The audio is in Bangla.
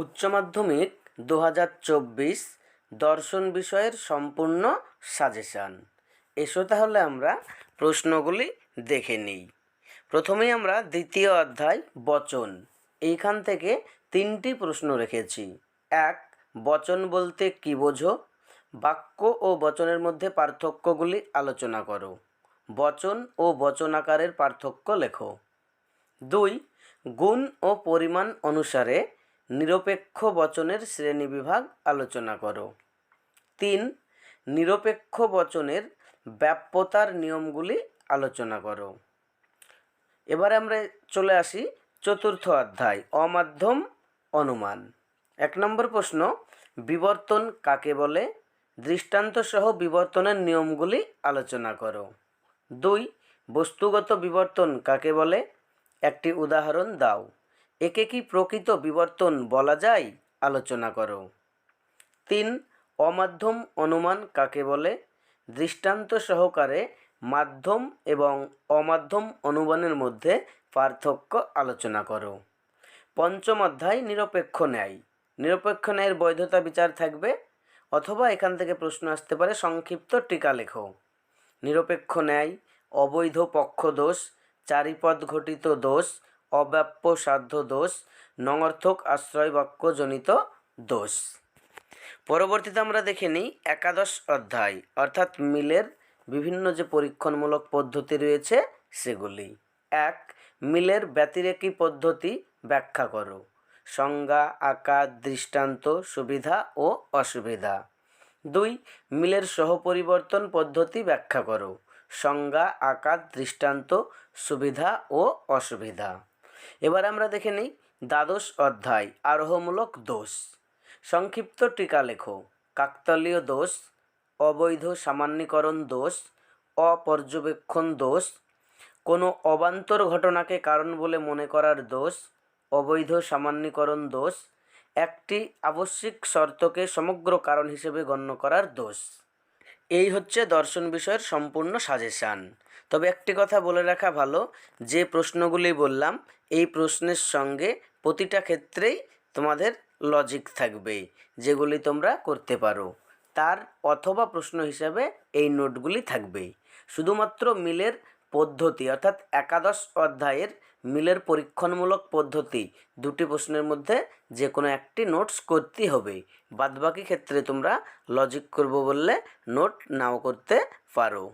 উচ্চ মাধ্যমিক 2024 দর্শন বিষয়ের সম্পূর্ণ সাজেশান। এসো তাহলে আমরা প্রশ্নগুলি দেখে নিই। প্রথমেই আমরা দ্বিতীয় অধ্যায় বচন, এইখান থেকে 3টি প্রশ্ন রেখেছি। 1. বচন বলতে কী বোঝো? বাক্য ও বচনের মধ্যে পার্থক্যগুলি আলোচনা করো। বচন ও বচন আকারের পার্থক্য লেখো। 2. গুণ ও পরিমাণ অনুসারে নিরপেক্ষ বচনের শ্রেণীবিভাগ আলোচনা করো। 3. নিরপেক্ষ বচনের ব্যাপ্যতার নিয়মগুলি আলোচনা করো। এবারে আমরা চলে আসি চতুর্থ অধ্যায় অমাধ্যম অনুমান। 1 নম্বর প্রশ্ন, বিবর্তন কাকে বলে? দৃষ্টান্ত সহ বিবর্তনের নিয়মগুলি আলোচনা করো। 2. বস্তুগত বিবর্তন কাকে বলে? একটি উদাহরণ দাও। একে কি প্রকৃত বিবর্তন বলা যায়? আলোচনা করো। 3. অমাধ্যম অনুমান কাকে বলে? দৃষ্টান্ত সহকারে মাধ্যম এবং অমাধ্যম অনুমানের মধ্যে পার্থক্য আলোচনা করো। পঞ্চম অধ্যায় নিরপেক্ষ ন্যায়। নিরপেক্ষ ন্যায়ের বৈধতা বিচার থাকবে, অথবা এখান থেকে প্রশ্ন আসতে পারে সংক্ষিপ্ত টিকা লেখো। নিরপেক্ষ ন্যায়, অবৈধ পক্ষ দোষ, চারিপদ ঘটিত দোষ, অব্যাপ্য সাধ্য দোষ, নঙর্থক আশ্রয় বাক্যজনিত দোষ। পরবর্তীতে আমরা দেখে নিই একাদশ অধ্যায় অর্থাৎ মিলের বিভিন্ন যে পরীক্ষণমূলক পদ্ধতি রয়েছে সেগুলি। 1. মিলের ব্যতিরেকী পদ্ধতি ব্যাখ্যা করো। সংজ্ঞা, আকার, দৃষ্টান্ত, সুবিধা ও অসুবিধা। 2. মিলের সহপরিবর্তন পদ্ধতি ব্যাখ্যা করো। সংজ্ঞা, আকার, দৃষ্টান্ত, সুবিধা ও অসুবিধা। এবার আমরা দেখে নিই দ্বাদশ অধ্যায় আরোহমূলক দোষ। সংক্ষিপ্ত টিকা লেখো। কাকতালীয় দোষ, অবৈধ সামান্যীকরণ দোষ, অপর্যবেক্ষণ দোষ, কোনো অবান্তর ঘটনাকে কারণ বলে মনে করার দোষ, অবৈধ সামান্যীকরণ দোষ, একটি আবশ্যিক শর্তকে সমগ্র কারণ হিসেবে গণ্য করার দোষ। এই হচ্ছে দর্শন বিষয়ের সম্পূর্ণ সাজেশান। তবে একটি কথা বলে রাখা ভালো, যে প্রশ্নগুলি বললাম এই প্রশ্নের সঙ্গে প্রতিটা ক্ষেত্রেই তোমাদের লজিক থাকবে, যেগুলি তোমরা করতে পারো, তার অথবা প্রশ্ন হিসাবে এই নোটগুলি থাকবে। শুধুমাত্র মিলের পদ্ধতি অর্থাৎ একাদশ অধ্যায়ের মিলের পরীক্ষণমূলক পদ্ধতি 2টি প্রশ্নের মধ্যে যে কোনো একটি নোটস করতেই হবে। বাদবাকি ক্ষেত্রে তোমরা লজিক করবো বললে নোট নাও করতে পারো।